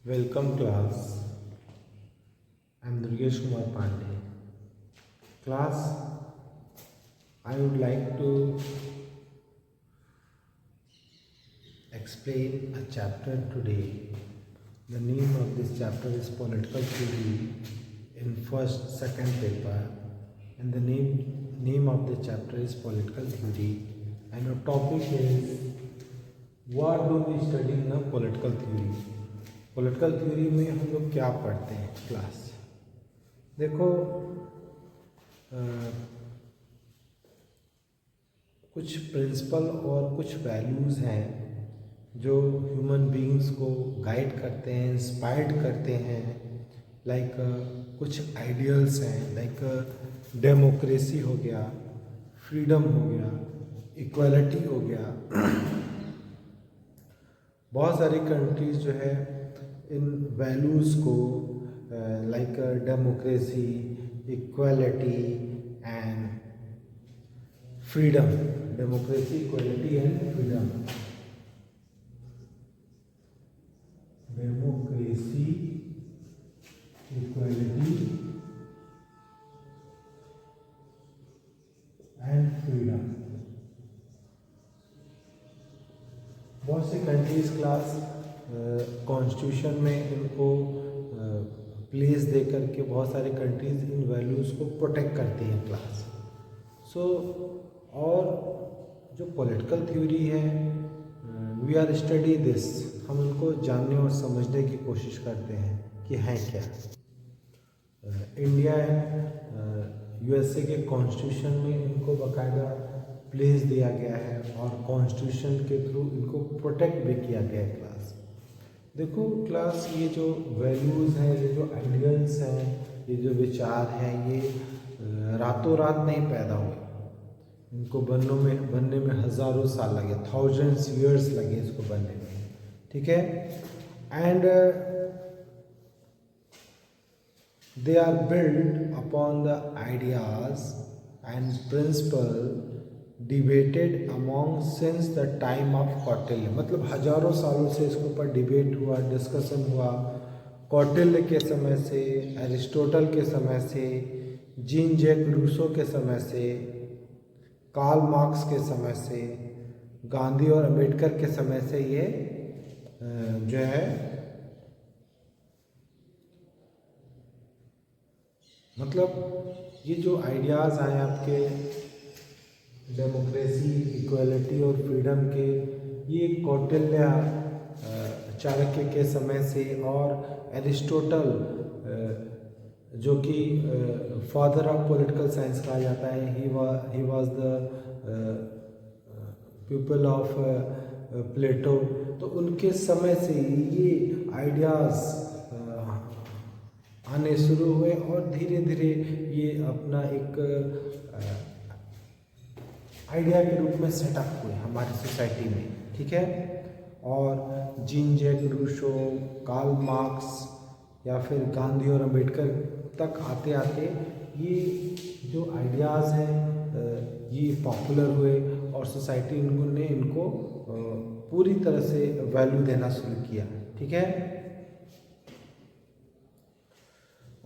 Welcome class. I am Durgesh Kumar Pandey. Class, I would like to explain a chapter today. The name of this chapter is Political Theory in second paper, and the name of the chapter is Political Theory, and the topic is what do we study in a political theory. Political theory में हम लोग क्या पढ़ते हैं class. देखो कुछ principal और कुछ वैल्यूज़ हैं जो ह्यूमन बीइंग्स को गाइड करते हैं, इंस्पायर्ड करते हैं। लाइक कुछ आइडियल्स हैं, लाइक डेमोक्रेसी हो गया, फ्रीडम हो गया, इक्वालिटी हो गया। बहुत सारी कंट्रीज़ जो है इन वैल्यूज़ को like democracy, equality and freedom, democracy, equality and freedom, democracy, equality and freedom. बहुत सी कंट्रीज क्लास कॉन्स्टिट्यूशन में इनको प्लेस दे करके बहुत सारी कंट्रीज इन वैल्यूज़ को प्रोटेक्ट करती हैं क्लास। और जो पॉलिटिकल थ्योरी है, वी आर स्टडी दिस, हम इनको जानने और समझने की कोशिश करते हैं कि हैं क्या। इंडिया यूएसए के कॉन्स्टिट्यूशन में इनको बाकायदा प्लेस दिया गया है और कॉन्स्टिट्यूशन के थ्रू इनको प्रोटेक्ट भी किया गया है क्लास। देखो क्लास, ये जो वैल्यूज़ हैं, ये जो आइडियल्स हैं, ये जो विचार हैं, ये रातों रात नहीं पैदा हुए। इनको बनने में हज़ारों साल लगे, थाउजेंड्स ईयर्स लगे इसको बनने में, ठीक है। And they are build upon the ideas and principle debated among since the time of Kautilya. मतलब हजारों सालों से इसके ऊपर डिबेट हुआ, डिस्कशन हुआ। कौटिल्य के समय से, एरिस्टोटल के समय से, जीन जैक रूसो के समय से, कार्ल मार्क्स के समय से, गांधी और अम्बेडकर के समय से ये जो है मतलब ये जो आइडियाज़ आए आपके डेमोक्रेसी, इक्वालिटी और फ्रीडम के, ये कौटिल्य, चाणक्य के समय से, और एरिस्टोटल जो कि फादर ऑफ पॉलिटिकल साइंस कहा जाता है, he was the people of Plato. तो उनके समय से ये आइडियाज़ आने शुरू हुए और धीरे धीरे ये अपना एक आइडिया के रूप में सेटअप हुए हमारी सोसाइटी में, ठीक है। और Jean Jacques Rousseau, Karl Marx या फिर गांधी और अम्बेडकर तक आते आते ये जो आइडियाज़ हैं ये पॉपुलर हुए और सोसाइटी ने इनको पूरी तरह से वैल्यू देना शुरू किया, ठीक है।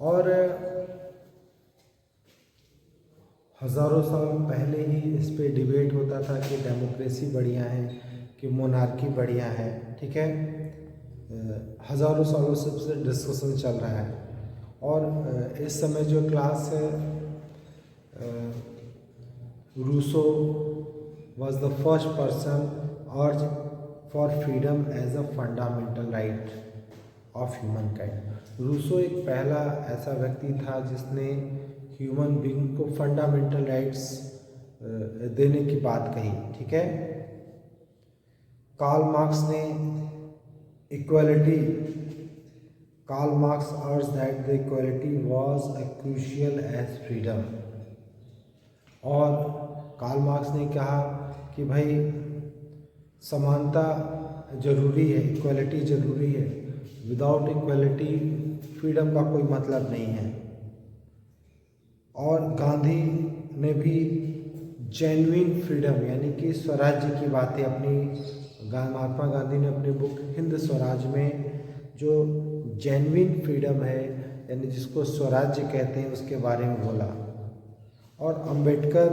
और हज़ारों साल पहले ही इस पे डिबेट होता था कि डेमोक्रेसी बढ़िया है कि मोनार्की बढ़िया है, ठीक है। हज़ारों सालों से डिस्कशन चल रहा है। और इस समय जो क्लास है, Rousseau was the first person urged for freedom as a fundamental right of humankind। Rousseau एक पहला ऐसा व्यक्ति था जिसने ह्यूमन बीइंग को फंडामेंटल राइट्स देने की बात कही, ठीक है। कार्ल मार्क्स ने equality, Karl Marx urge that the equality was a crucial as freedom. और कार्ल मार्क्स ने कहा कि भाई समानता जरूरी है, इक्वालिटी जरूरी है, विदाउट इक्वालिटी फ्रीडम का कोई मतलब नहीं है। और गांधी ने भी जेन्युइन फ्रीडम यानी कि स्वराज्य की बातें अपनी, महात्मा गांधी ने अपनी बुक हिंद स्वराज में जो जेन्युइन फ्रीडम है, यानी जिसको स्वराज्य कहते हैं, उसके बारे में बोला। और Ambedkar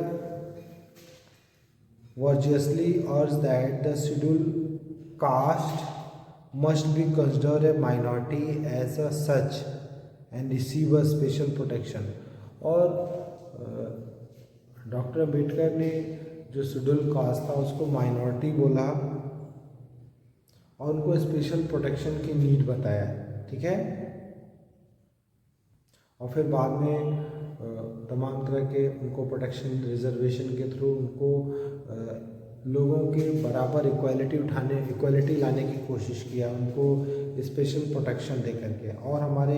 vigorously urge that the schedule caste must be considered a minority as a such and receive a special protection। और डॉक्टर अम्बेडकर ने जो शेड्यूल कास्ट था उसको माइनॉरिटी बोला और उनको स्पेशल प्रोटेक्शन की नीड बताया, ठीक है। और फिर बाद में तमाम तरह के उनको प्रोटेक्शन रिजर्वेशन के थ्रू उनको लोगों के बराबर इक्वालिटी लाने की कोशिश किया, उनको स्पेशल प्रोटेक्शन दे करके। और हमारे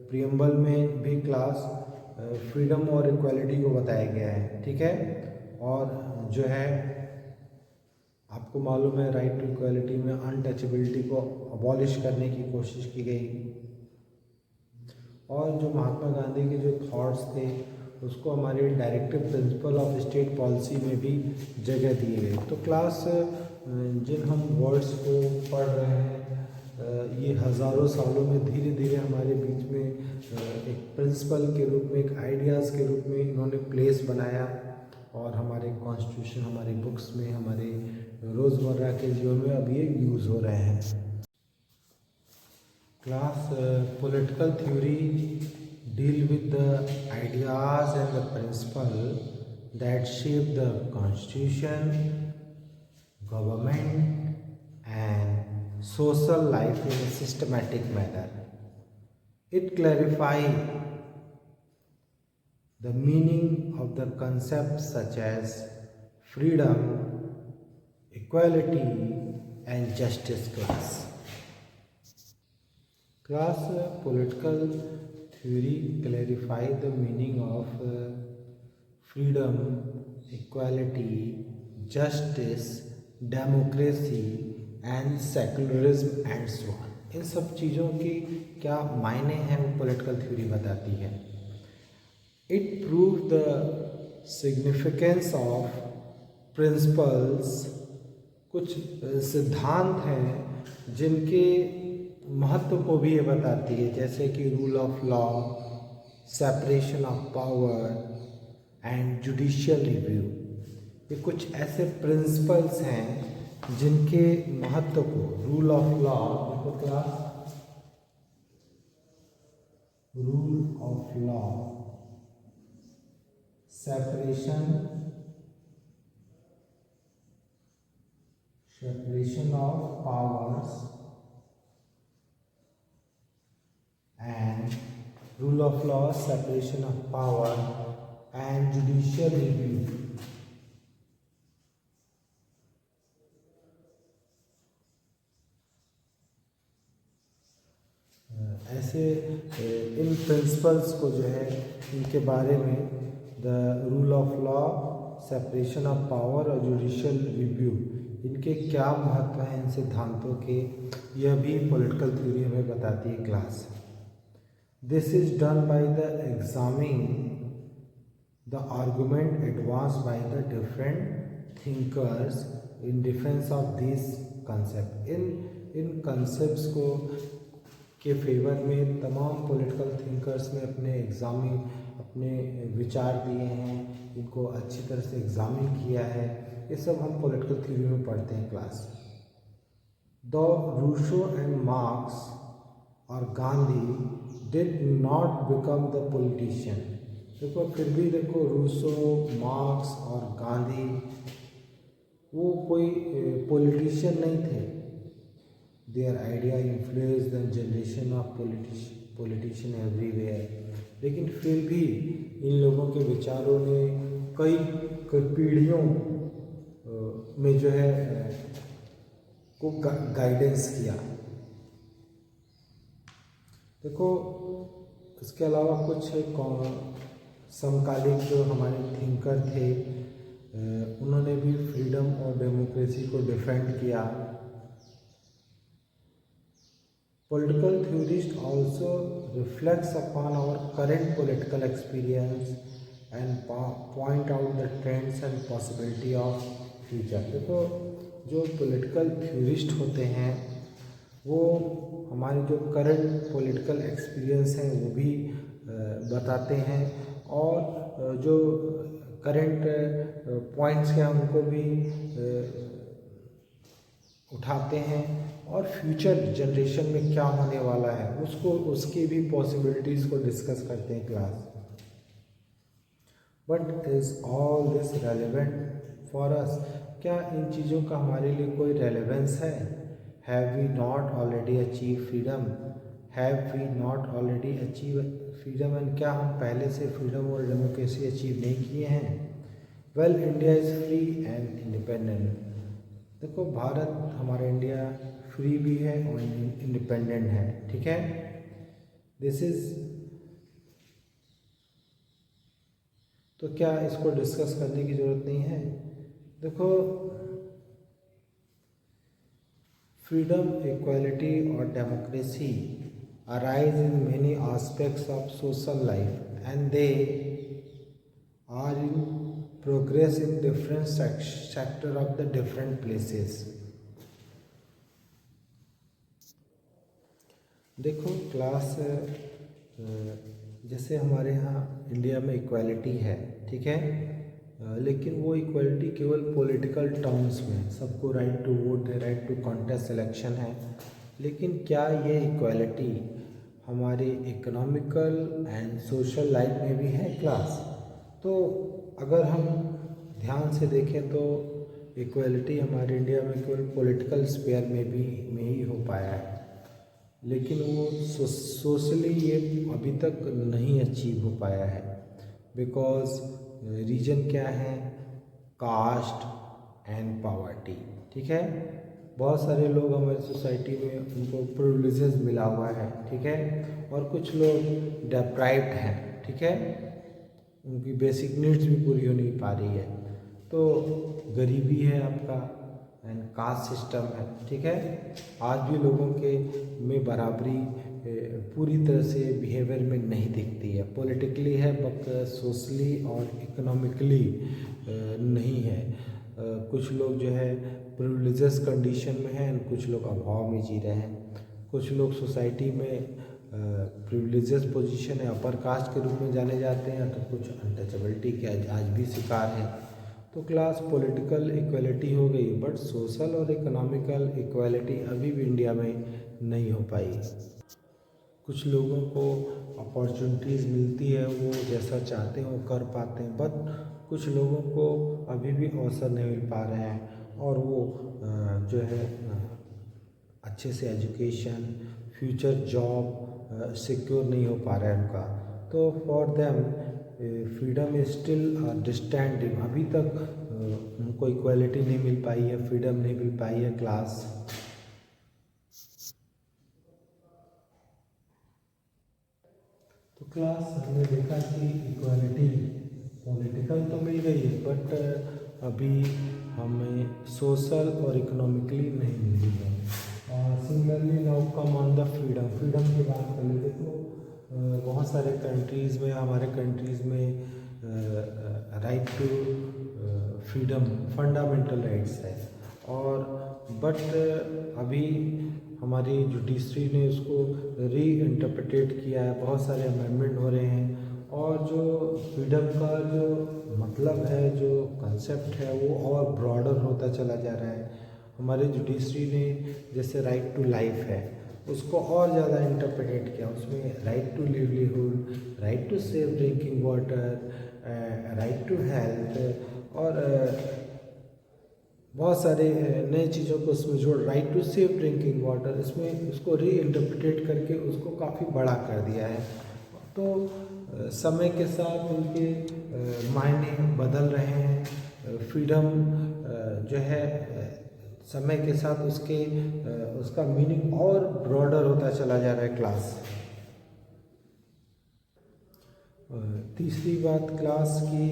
प्रियम्बल में भी क्लास फ्रीडम और इक्वालिटी को बताया गया है, ठीक है। और जो है आपको मालूम है राइट टू इक्वालिटी में अनटचेबिलिटी को अबॉलिश करने की कोशिश की गई। और जो महात्मा गांधी के जो थॉट्स थे उसको हमारे directive principle of state policy में भी जगह दी गई। तो क्लास जिन हम वर्ड्स को पढ़ रहे हैं ये हज़ारों सालों में धीरे धीरे हमारे बीच में एक प्रिंसिपल के रूप में, एक आइडियाज़ के रूप में इन्होंने प्लेस बनाया और हमारे कॉन्स्टिट्यूशन, हमारी बुक्स में, हमारे रोज़मर्रा के जीवन में अब ये यूज़ हो रहे हैं। Class political theory deal with the ideas and the principles that shape the constitution, government and social life in a systematic manner. It clarifies the meaning of the concepts such as freedom, equality and justice class. Class political theory clarify the meaning of freedom, equality, justice, democracy and secularism and so on। इन सब चीज़ों की क्या मायने हैं वो political theory बताती है। It prove the significance of principles, कुछ सिद्धांत हैं जिनके महत्व को भी ये बताती है, जैसे कि rule of law, separation of power and judicial review. ये कुछ ऐसे प्रिंसिपल्स हैं जिनके महत्व को, rule of law, class rule of law, separation of powers and rule of law, separation of power and judicial review। ऐसे इन प्रिंसिपल्स को जो है, इनके बारे में the rule of law, separation of power और जुडिशियल रिव्यू, इनके क्या महत्व हैं इन सिद्धांतों के, यह भी पॉलिटिकल थ्योरी हमें बताती है class. This is done by the examining the argument advanced by the different thinkers in defense of these concepts। In concepts को के फेवर में तमाम पॉलिटिकल थिंकर्स ने अपने विचार दिए हैं, इनको अच्छी तरह से एग्जामिन किया है। ये सब हम पॉलिटिकल थ्योरी में पढ़ते हैं class. The Rousseau and Marx और Gandhi did not become the politician। देखो फिर भी देखो रूसो, मार्क्स और गांधी वो कोई पॉलिटिशियन नहीं थे। Their idea influence the generation of politician everywhere. लेकिन फिर भी इन लोगों के विचारों ने कई पीढ़ियों में जो है को गाइडेंस किया। देखो इसके अलावा कुछ समकालीन जो हमारे थिंकर थे उन्होंने भी फ्रीडम और डेमोक्रेसी को डिफेंड किया। Political theorist also reflects upon our current political experience and point out the trends and possibility of future. देखो जो पॉलिटिकल थ्योरिस्ट होते हैं वो हमारी जो करंट पॉलिटिकल एक्सपीरियंस हैं वो भी बताते हैं, और जो करंट पॉइंट्स हैं उनको भी उठाते हैं, और फ्यूचर जनरेशन में क्या होने वाला है उसको, उसकी भी पॉसिबिलिटीज़ को डिस्कस करते हैं class. But is all this relevant for us? क्या इन चीज़ों का हमारे लिए कोई रेलेवेंस है? Have we not already achieve freedom? Have we not already achieve freedom? And क्या हम पहले से फ्रीडम और डेमोक्रेसी अचीव नहीं किए हैं? Well, India is free and independent. देखो, भारत, हमारा इंडिया फ्री भी है और इंडिपेंडेंट है, ठीक है। दिस इज़, तो क्या इसको डिस्कस करने की ज़रूरत नहीं है? देखो, फ्रीडम, इक्वालिटी और democracy arise in many aspects of social life and they are in progress in different sector of the different places. देखो क्लास, जैसे हमारे यहाँ इंडिया में इक्वालिटी है, ठीक है, लेकिन वो इक्वालिटी केवल पॉलिटिकल टर्म्स में, सबको राइट टू वोट है, राइट टू कॉन्टेस्ट इलेक्शन है, लेकिन क्या ये इक्वालिटी हमारे इकोनॉमिकल एंड सोशल लाइफ में भी है क्लास? तो अगर हम ध्यान से देखें तो इक्वालिटी हमारे इंडिया में केवल पॉलिटिकल स्फीयर में ही हो पाया है, लेकिन वो सोशली ये अभी तक नहीं अचीव हो पाया है। बिकॉज रीजन क्या है? कास्ट एंड पॉवर्टी, ठीक है। बहुत सारे लोग हमारी सोसाइटी में उनको प्रिविलेजेस मिला हुआ है, ठीक है, और कुछ लोग डेप्राइव्ड हैं, ठीक है, उनकी बेसिक नीड्स भी पूरी हो नहीं पा रही है। तो गरीबी है आपका, एंड कास्ट सिस्टम है, ठीक है। आज भी लोगों के में बराबरी पूरी तरह से बिहेवियर में नहीं दिखती है। पॉलिटिकली है बट सोशली और इकोनॉमिकली नहीं है। कुछ लोग जो है प्रिविलेजेस कंडीशन में हैं, कुछ लोग अभाव में जी रहे हैं। कुछ लोग सोसाइटी में प्रिविलेजेस पोजीशन है, अपर कास्ट के रूप में जाने जाते हैं, तो कुछ अनटचेबिलिटी के आज भी शिकार हैं। तो क्लास पॉलिटिकल इक्वालिटी हो गई, बट सोशल और इकोनॉमिकल इक्वालिटी अभी भी इंडिया में नहीं हो पाई। कुछ लोगों को अपॉर्चुनिटीज़ मिलती है, वो जैसा चाहते हैं वो कर पाते हैं, बट कुछ लोगों को अभी भी अवसर नहीं मिल पा रहे हैं, और वो जो है अच्छे से एजुकेशन, फ्यूचर जॉब सिक्योर नहीं हो पा रहा है उनका। तो for them freedom is still distant dream. अभी तक उनको इक्वालिटी नहीं मिल पाई है, फ्रीडम नहीं मिल पाई है क्लास। तो क्लास हमने देखा कि इक्वालिटी पॉलिटिकल तो मिल गई है, बट अभी हमें सोशल और इकोनॉमिकली नहीं मिली है। और similarly now come on the freedom. Freedom की बात कर लेते तो बहुत सारे कंट्रीज़ में, हमारे कंट्रीज़ में right to freedom fundamental rights है, और बट अभी हमारी जुडिशरी ने उसको री इंटरप्रेटेड किया है, बहुत सारे अमेंडमेंट हो रहे हैं, और जो फ्रीडम का जो मतलब है, जो कंसेप्ट है, वो और ब्रॉडर होता चला जा रहा है। हमारे जुडिशरी ने जैसे राइट टू लाइफ है उसको और ज़्यादा इंटरप्रेटेड किया, उसमें right to livelihood, right to safe drinking water, right to health, और बहुत सारे नए चीज़ों को उसमें जोड़, right to safe drinking water, इसमें उसको री इंटरप्रेटेड करके उसको काफ़ी बड़ा कर दिया है। तो समय के साथ उनके मायने बदल रहे हैं। फ्रीडम जो है समय के साथ उसका मीनिंग और ब्रॉडर होता चला जा रहा है क्लास। तीसरी बात क्लास की,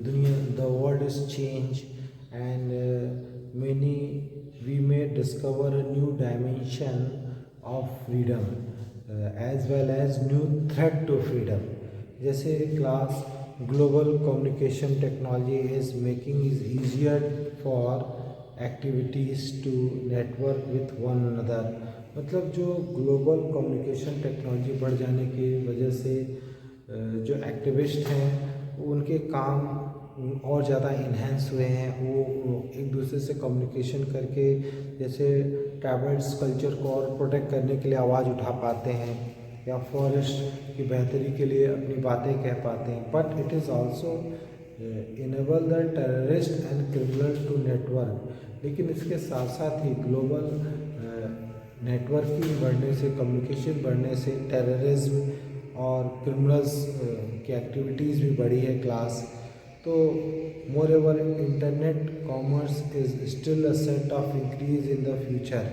दुनिया, the world is change and many we may discover a new dimension of freedom as well as new threat to freedom. जैसे class global communication technology is making is easier for activities to network with one another. मतलब जो global communication technology बढ़ जाने की वजह से जो activist हैं उनके काम और ज़्यादा इन्हेंस हुए हैं। वो एक दूसरे से कम्युनिकेशन करके जैसे ट्राइबल्स कल्चर को और प्रोटेक्ट करने के लिए आवाज़ उठा पाते हैं या फॉरेस्ट की बेहतरी के लिए अपनी बातें कह पाते हैं। But it is also enable the terrorist and criminal to network. लेकिन इसके साथ साथ ही ग्लोबल नेटवर्किंग बढ़ने से, कम्युनिकेशन बढ़ने से टेररिज्म और क्रिमिनल्स की एक्टिविटीज़ भी बढ़ी है क्लास। तो more ever internet commerce is still a set of increase in the future.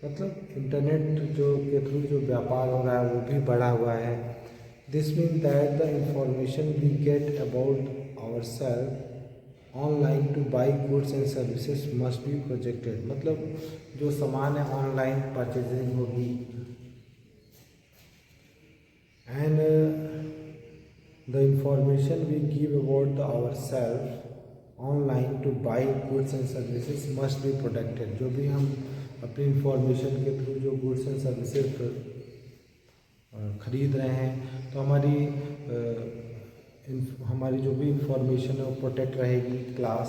मतलब इंटरनेट जो के थ्रू जो व्यापार हो रहा है वो भी बढ़ा हुआ है। This mean that the information we get about our self online to buy goods and services must be projected. मतलब जो सामान है ऑनलाइन परचेजिंग होगी and the information we give about our self online to buy goods and services must be protected. जो भी हम अपनी information के थ्रू जो गुड्स एंड सर्विसेज खरीद रहे हैं तो हमारी जो भी इंफॉर्मेशन है वो प्रोटेक्ट रहेगी class.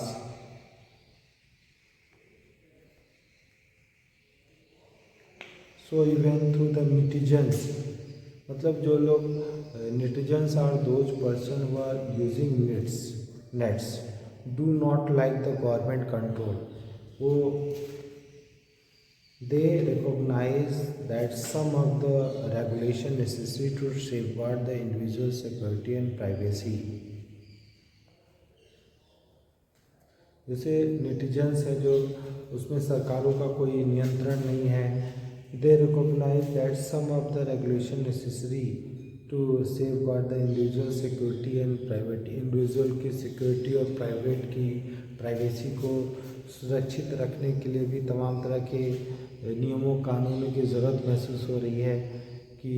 So even through the netizens, मतलब जो लोग netizens are those person who are using nets do not like the government control. वो they recognize that some of the regulation necessary to safeguard the individual security and privacy। जैसे netizens है जो उसमें सरकारों का कोई नियंत्रण नहीं है। they recognize that some of the regulation necessary to safeguard the individual security and private, individual की सिक्योरिटी और प्राइवेट की प्राइवेसी को सुरक्षित रखने के लिए भी तमाम तरह के नियमों कानूनों की ज़रूरत महसूस हो रही है कि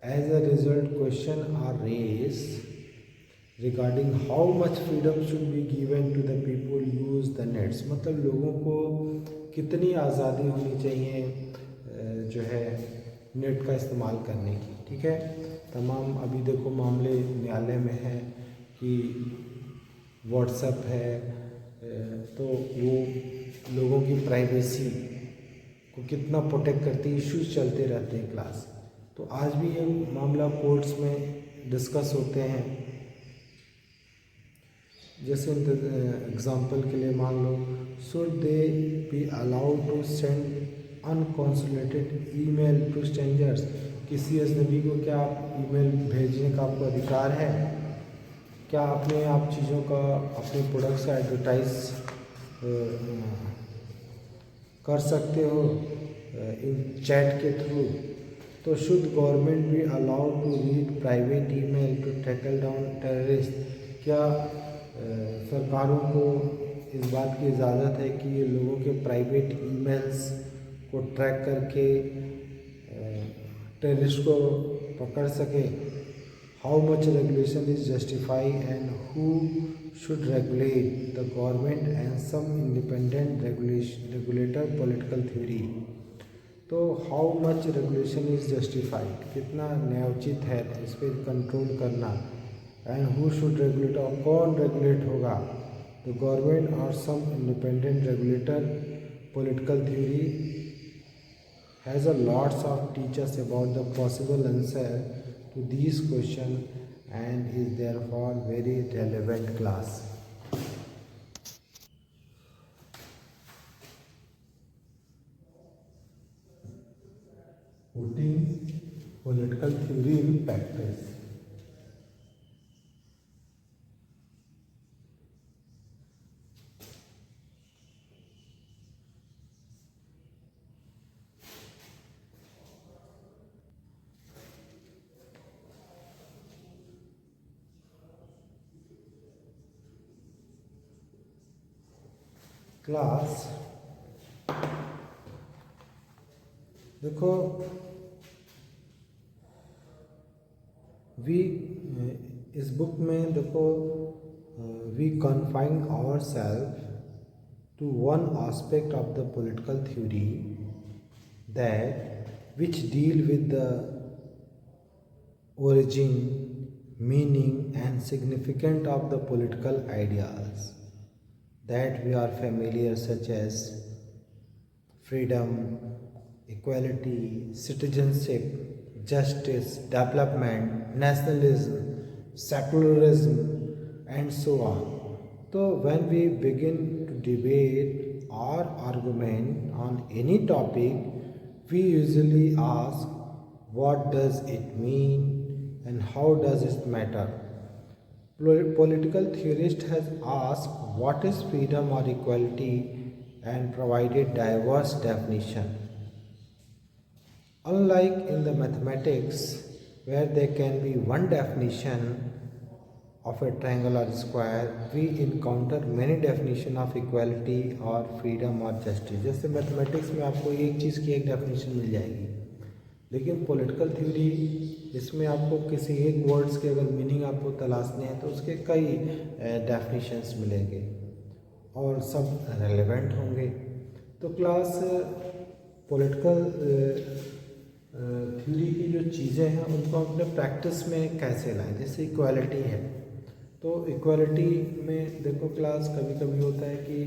as a result question are raise regarding how much freedom should be given to the people use the nets. मतलब लोगों को कितनी आज़ादी होनी चाहिए जो है नेट का इस्तेमाल करने की। ठीक है, तमाम अभी देखो मामले न्यायालय में है कि व्हाट्सएप है तो वो लोगों की प्राइवेसी को कितना प्रोटेक्ट करती है, इश्यूज चलते रहते हैं क्लास। तो आज भी ये मामला कोर्ट्स में डिस्कस होते हैं। जैसे एग्जांपल के लिए मान लो, should they be allowed to send unsolicited email to strangers. किसी अजनबी को क्या ईमेल भेजने का आपको अधिकार है? क्या अपने आप चीज़ों का, अपने प्रोडक्ट्स का एडवर्टाइज कर सकते हो इन चैट के थ्रू? तो should government be allowed to read private email to tackle down terrorist. क्या सरकारों को इस बात की इजाज़त है कि ये लोगों के प्राइवेट ईमेल्स को ट्रैक करके टेररिस्ट को पकड़ सके? How much regulation is justified and who should regulate the government and some independent regulator political theory। तो how much regulation is justified, कितना न्यायोचित है इस पर कंट्रोल करना, एंड हु शुड रेगुलेट, और कौन रेगुलेट होगा, द गवर्नमेंट और some independent regulator political theory has a lots of teachers about the possible answer to these questions and is therefore very relevant class। Putting political theory in practice। Class देखो, we इस book में देखो we confine ourselves to one aspect of the political theory that which deal with the origin, meaning and significance of the political ideas that we are familiar, such as freedom, equality, citizenship, justice, development, nationalism, secularism, and so on. So when we begin to debate or argument on any topic, we usually ask what does it mean and how does it matter. Political theorist has asked what is freedom or equality and provided diverse definition. Unlike in the mathematics, where there can be one definition of a triangle or square, we encounter many definition of equality और freedom और justice. जैसे mathematics में आपको एक चीज़ की एक definition मिल जाएगी, लेकिन पॉलिटिकल थ्योरी इसमें आपको किसी एक वर्ड्स के अगर मीनिंग आपको तलाशने हैं तो उसके कई डेफिनेशंस मिलेंगे और सब रेलेवेंट होंगे. तो क्लास पॉलिटिकल थ्योरी की जो चीज़ें हैं उनको अपने प्रैक्टिस में कैसे लाएं. जैसे इक्वालिटी है, तो इक्वालिटी में देखो क्लास कभी कभी होता है कि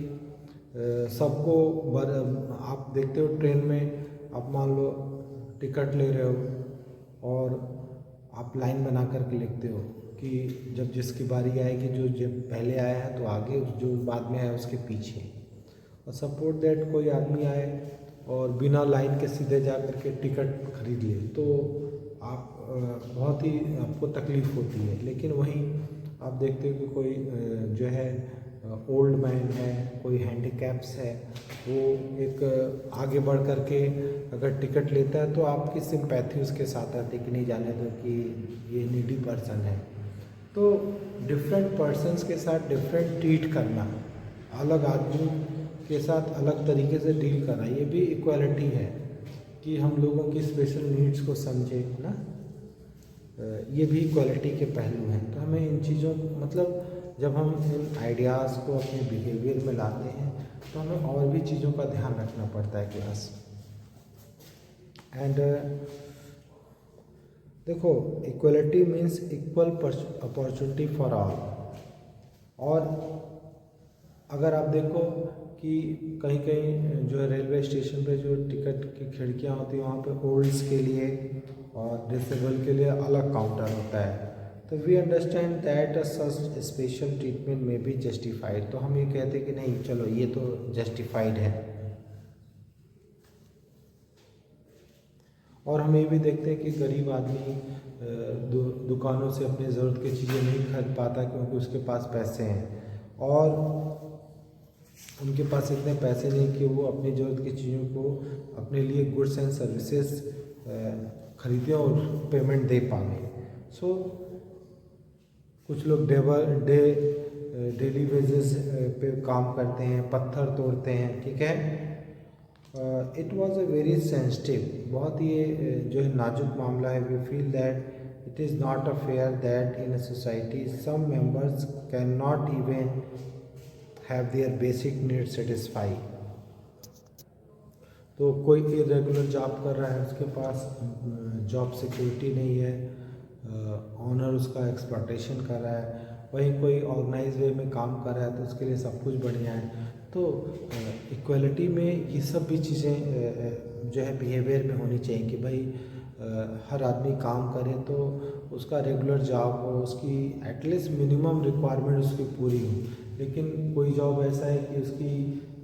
सबको आप देखते हो ट्रेन में आप मान लो टिकट ले रहे हो और आप लाइन बना करके लिखते हो कि जब जिसकी बारी आएगी, जो जब पहले आया है तो आगे, जो बाद में आया उसके पीछे. और सपोज दैट कोई आदमी आए और बिना लाइन के सीधे जा करके टिकट खरीद ले, तो आप बहुत ही आपको तकलीफ़ होती है. लेकिन वहीं आप देखते हो कि कोई जो है ओल्ड मैन है, कोई हैंडीकैप्स है, वो एक आगे बढ़ कर के अगर टिकट लेता है तो आपकी सिंपैथी उसके साथ आती है कि नहीं जाने दो कि ये नीडी पर्सन है. तो डिफरेंट पर्सन्स के साथ डिफरेंट ट्रीट करना, अलग आदमी के साथ अलग तरीके से डील करना, ये भी इक्वालिटी है कि हम लोगों की स्पेशल नीड्स को समझें ना. ये भी इक्वालिटी के पहलू हैं. तो हमें इन चीज़ों मतलब जब हम इन आइडियाज़ को अपने बिहेवियर में लाते हैं तो हमें और भी चीज़ों का ध्यान रखना पड़ता है क्लास. एंड देखो equality means equal opportunity for all. और अगर आप देखो कि कहीं कहीं जो है रेलवे स्टेशन पे जो टिकट की खिड़कियाँ होती हैं वहाँ पे ओल्ड्स के लिए और डिसेबल के लिए अलग काउंटर होता है. तो we understand that such special treatment may be justified. तो हम ये कहते हैं कि नहीं चलो ये तो जस्टिफाइड है. और हम ये भी देखते हैं कि गरीब आदमी दुकानों से अपनी ज़रूरत की चीज़ें नहीं खरीद पाता क्योंकि उसके पास पैसे हैं, और उनके पास इतने पैसे नहीं कि वो अपनी ज़रूरत की चीज़ों को अपने लिए गुड्स एंड सर्विसेज खरीदें और पेमेंट दे पाएँ. सो कुछ लोग डेली वेजेस पे काम करते हैं, पत्थर तोड़ते हैं, ठीक है. It was a very sensitive, बहुत ही जो है नाजुक मामला है. We feel that it is not a fair that in a society some members can not even have their basic needs satisfy. तो कोई इरेगुलर जॉब कर रहा है, उसके पास जॉब सिक्योरिटी नहीं है, ऑनर उसका एक्सप्लॉटेशन कर रहा है. वहीं कोई ऑर्गेनाइज वे में काम कर रहा है तो उसके लिए सब कुछ बढ़िया है. तो इक्वलिटी में ये सब भी चीज़ें जो है बिहेवियर में होनी चाहिए कि भाई हर आदमी काम करे तो उसका रेगुलर जॉब हो, उसकी एटलीस्ट मिनिमम रिक्वायरमेंट उसकी पूरी हो. लेकिन कोई जॉब ऐसा है कि उसकी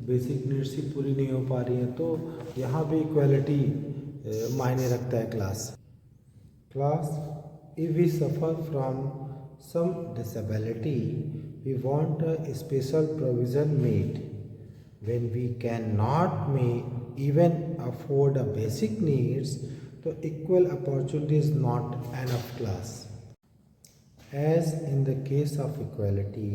बेसिक नीड्स ही पूरी नहीं हो पा रही है, तो यहाँ भी इक्वलिटी मायने रखता है. Class if we suffer from some disability, we want a special provision made. When we cannot even afford a basic needs, तो equal opportunity is not enough class. As in the case of equality,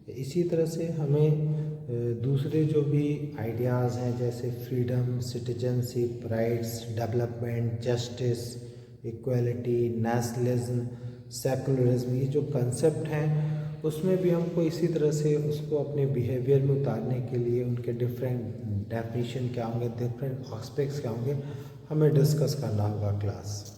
इसी तरह से हमें दूसरे जो भी ideas हैं जैसे freedom, citizenship, rights, development, justice, equality, nationalism, secularism, ये जो कंसेप्ट हैं उसमें भी हमको इसी तरह से उसको अपने बिहेवियर में उतारने के लिए उनके डिफरेंट डेफिनेशन क्या होंगे, डिफरेंट एस्पेक्ट्स क्या होंगे, हमें डिस्कस करना होगा क्लास।